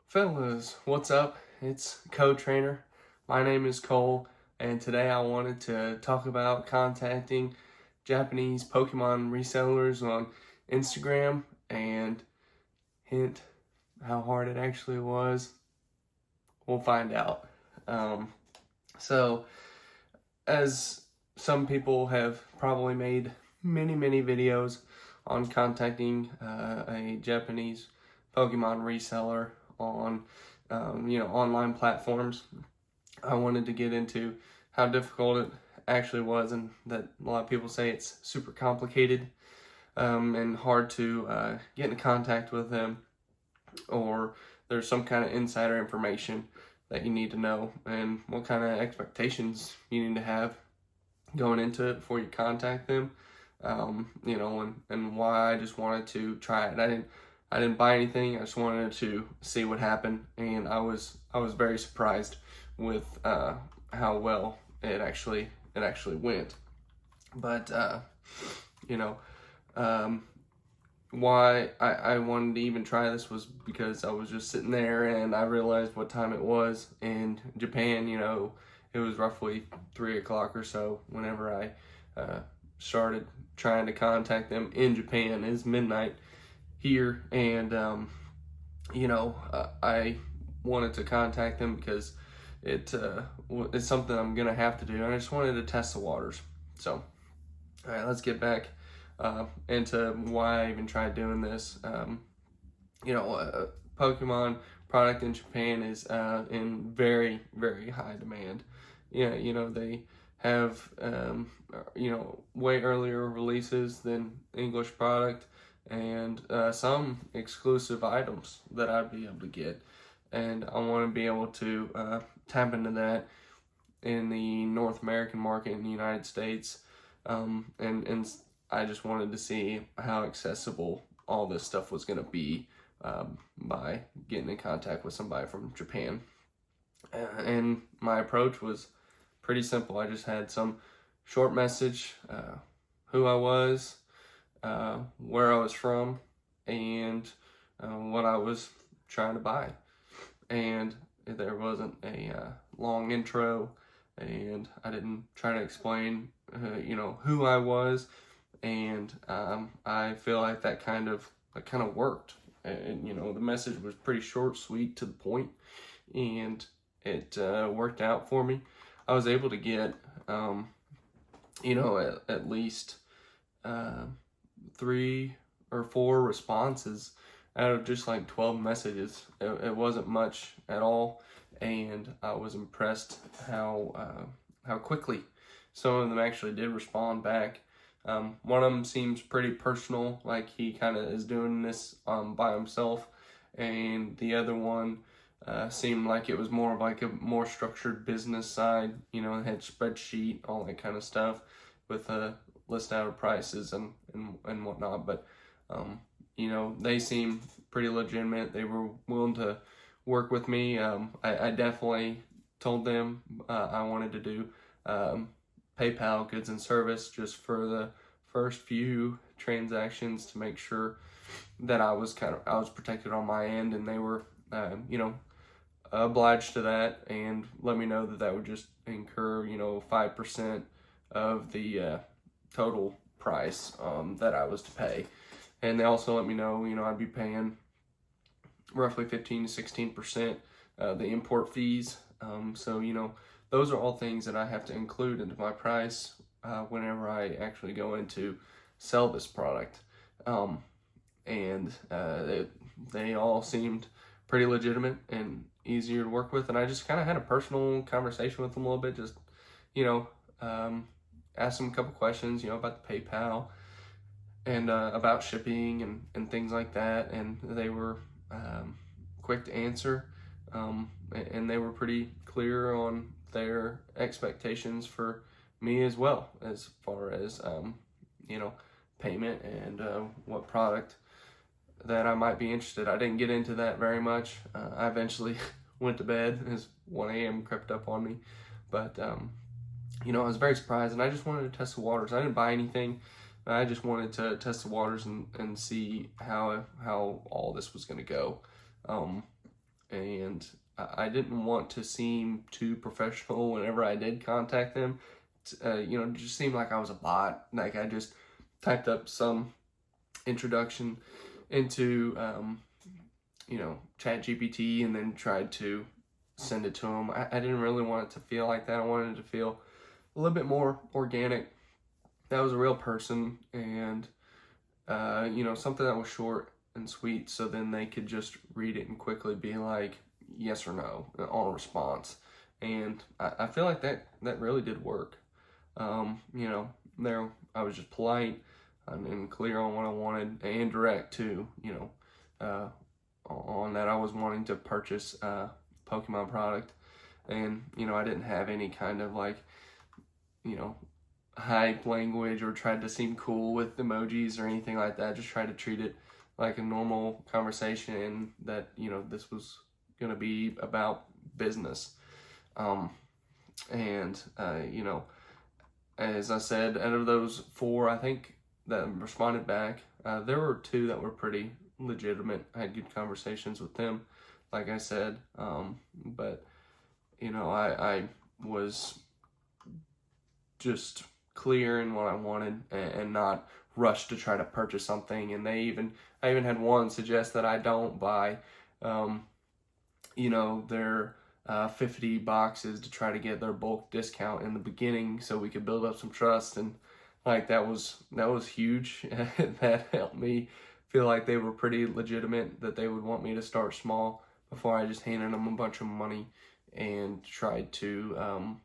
Fellas, what's up? It's Co-Trainer. My name is Cole, and today I wanted to talk about contacting Japanese Pokemon resellers on Instagram and hint how hard it actually was. We'll find out. Um, so, as some people have probably made many videos on contacting a Japanese Pokemon reseller on online platforms, I wanted to get into how difficult it actually was, and that a lot of people say it's super complicated and hard to get in contact with them, or there's some kind of insider information that you need to know, and what kind of expectations you need to have going into it before you contact them. And why I just wanted to try it. I didn't buy anything. I just wanted to see what happened, and I was very surprised with how well it actually went. But why I wanted to even try this was because I was just sitting there and I realized what time it was in Japan. It was roughly 3 o'clock or so whenever I started trying to contact them in Japan. It's midnight here, and I wanted to contact them because it's something I'm gonna have to do, and I just wanted to test the waters. So, all right, let's get back into why I even tried doing this. Pokemon product in Japan is in very high demand. They have way earlier releases than English product, and some exclusive items that I'd be able to get, and I want to be able to tap into that in the North American market in the United States, and I just wanted to see how accessible all this stuff was going to be by getting in contact with somebody from Japan. And my approach was pretty simple. I just had some short message, who I was, where I was from, and what I was trying to buy. And there wasn't a long intro, and I didn't try to explain who I was, and I feel like that kind of worked. And the message was pretty short, sweet, to the point, and it worked out for me. I was able to get at least 3 or 4 responses out of just like 12 messages. It wasn't much at all, and I was impressed how quickly some of them actually did respond back. One of them seems pretty personal, like he kind of is doing this by himself, and the other one seemed like it was more of like a more structured business side. It had spreadsheet, all that kind of stuff, with a list out of prices and whatnot. But they seem pretty legitimate. They were willing to work with me. I definitely told them I wanted to do PayPal goods and service just for the first few transactions to make sure that I was protected on my end, and they were obliged to that, and let me know that would just incur 5% of the total price that I was to pay. And they also let me know I'd be paying roughly 15 to 16% the import fees. So those are all things that I have to include into my price whenever I actually go in to sell this product. And they all seemed pretty legitimate and easier to work with, and I just kind of had a personal conversation with them a little bit, just asked them a couple questions about the PayPal and about shipping and things like that, and they were quick to answer, and they were pretty clear on their expectations for me as well, as far as payment and what product that I might be interested. I didn't get into that very much. I eventually went to bed as 1 a.m. crept up on me, but I was very surprised, and I just wanted to test the waters. I didn't buy anything. I just wanted to test the waters and see how all this was going to go. and I didn't want to seem too professional whenever I did contact them. It just seemed like I was a bot. Like I just typed up some introduction into ChatGPT and then tried to send it to them. I didn't really want it to feel like that. I wanted it to feel a little bit more organic. That was a real person, and something that was short and sweet, so then they could just read it and quickly be like yes or no on a response. And I feel like that really did work. There I was just polite and clear on what I wanted, and direct too. On that I was wanting to purchase a Pokemon product, and I didn't have any kind of like hype language or tried to seem cool with emojis or anything like that. Just tried to treat it like a normal conversation, and that this was going to be about business. As I said, out of those 4, I think, that responded back, there were 2 that were pretty legitimate. I had good conversations with them, like I said, but I was just clear in what I wanted, and not rushed to try to purchase something. And I even had one suggest that I don't buy their 50 boxes to try to get their bulk discount in the beginning, so we could build up some trust. And like that was huge. That helped me feel like they were pretty legitimate, that they would want me to start small before I just handed them a bunch of money and tried to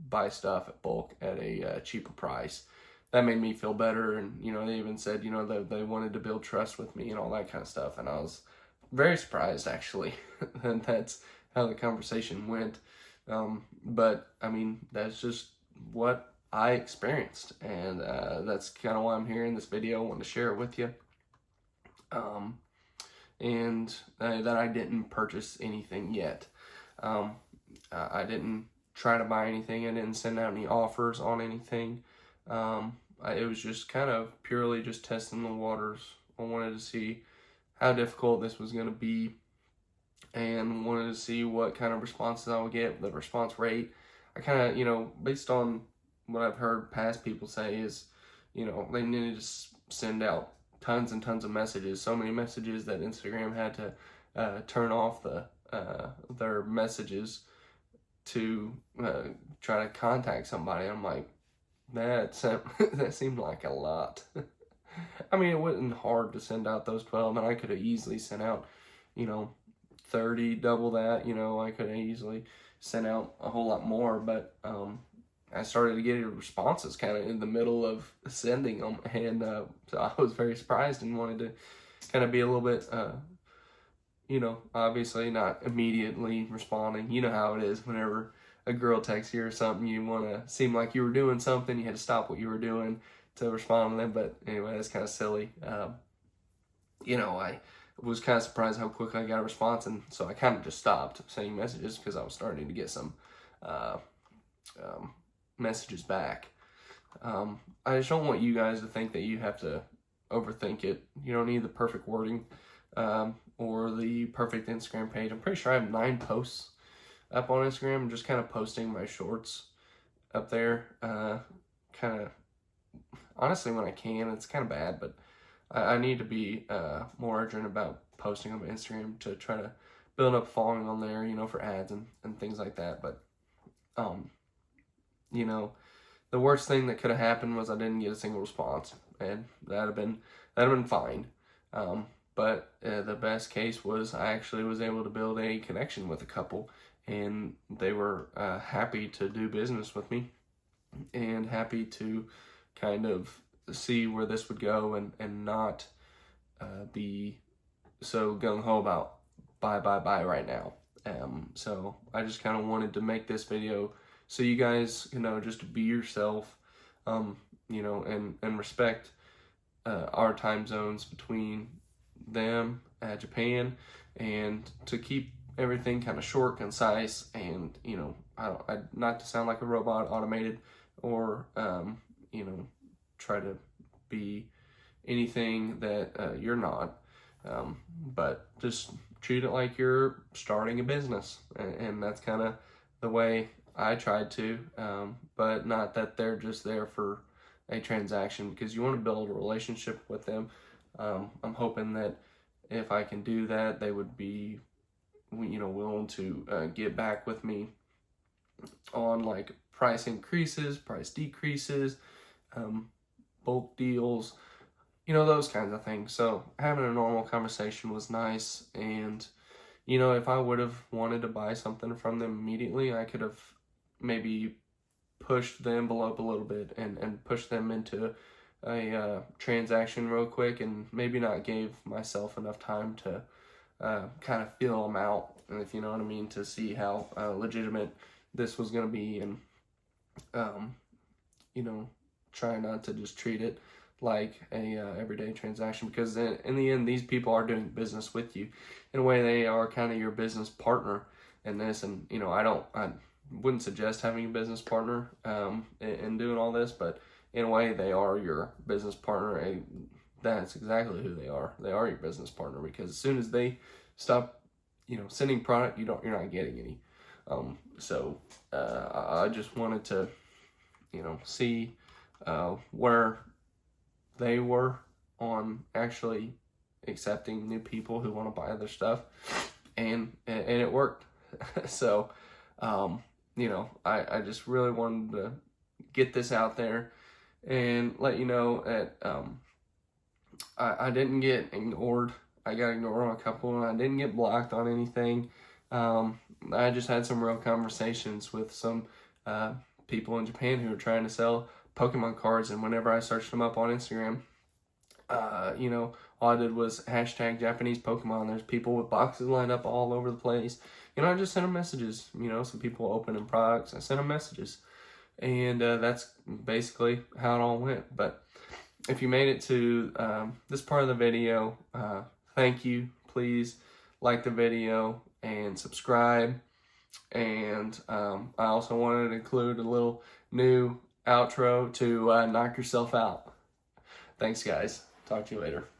buy stuff at bulk at a cheaper price. That made me feel better. And they even said that they wanted to build trust with me and all that kind of stuff, and I was very surprised, actually. And that's how the conversation went. But I mean, that's just what I experienced, and that's kind of why I'm here in this video. I want to share it with you. And that I didn't purchase anything yet. I didn't try to buy anything. I didn't send out any offers on anything. It was just kind of purely just testing the waters. I wanted to see how difficult this was going to be, and wanted to see what kind of responses I would get, the response rate. I kind of, based on what I've heard past people say, is, they needed to send out tons and tons of messages, so many messages that Instagram had to turn off their messages to try to contact somebody. I'm like, that seemed like a lot. I mean, it wasn't hard to send out those 12, and I could have easily sent out, 30, double that. I could have easily sent out a whole lot more, but I started to get responses kind of in the middle of sending them, and so I was very surprised and wanted to kind of be a little bit, obviously not immediately responding. You know how it is whenever a girl texts you or something, you want to seem like you were doing something, you had to stop what you were doing to respond to them. But anyway, that's kind of silly. I was kind of surprised how quickly I got a response, and so I kind of just stopped sending messages because I was starting to get some messages back. I just don't want you guys to think that you have to overthink it. You don't need the perfect wording or the perfect Instagram page. I'm pretty sure I have 9 posts up on Instagram. I'm just kind of posting my shorts up there, kind of honestly when I can. It's kind of bad, but I need to be more urgent about posting on my Instagram to try to build up following on there, for ads and things like that. But the worst thing that could have happened was I didn't get a single response, and that'd have been fine. But the best case was I actually was able to build a connection with a couple, and they were happy to do business with me and happy to kind of see where this would go, and not be so gung-ho about buy right now. So I just kind of wanted to make this video so you guys, just be yourself, and respect our time zones between them, Japan, and to keep everything kind of short, concise, and I not to sound like a robot, automated, or try to be anything that you're not, but just treat it like you're starting a business, and that's kind of the way I tried to, but not that they're just there for a transaction, because you want to build a relationship with them. I'm hoping that if I can do that, they would be, willing to get back with me on like price increases, price decreases, bulk deals, those kinds of things. So having a normal conversation was nice. And, if I would have wanted to buy something from them immediately, I could have maybe pushed the envelope a little bit and pushed them into a transaction real quick, and maybe not gave myself enough time to kind of feel them out, if you know what I mean, to see how legitimate this was going to be, and try not to just treat it like a everyday transaction, because in the end, these people are doing business with you. In a way, they are kind of your business partner in this. And I wouldn't suggest having a business partner in doing all this, but in a way, they are your business partner. That's exactly who they are. They are your business partner, because as soon as they stop sending product, you're not getting any. So I just wanted to see where they were on actually accepting new people who want to buy their stuff, and it worked. So I just really wanted to get this out there and let you know that I didn't get ignored. I got ignored on a couple, and I didn't get blocked on anything. I just had some real conversations with some people in Japan who were trying to sell Pokemon cards, and whenever I searched them up on Instagram, all I did was hashtag Japanese Pokemon. There's people with boxes lined up all over the place. I just sent them messages. Some people opening products, I sent them messages, and that's basically how it all went. But if you made it to this part of the video, thank you. Please like the video and subscribe. And I also wanted to include a little new outro to knock yourself out. Thanks, guys. Talk to you later.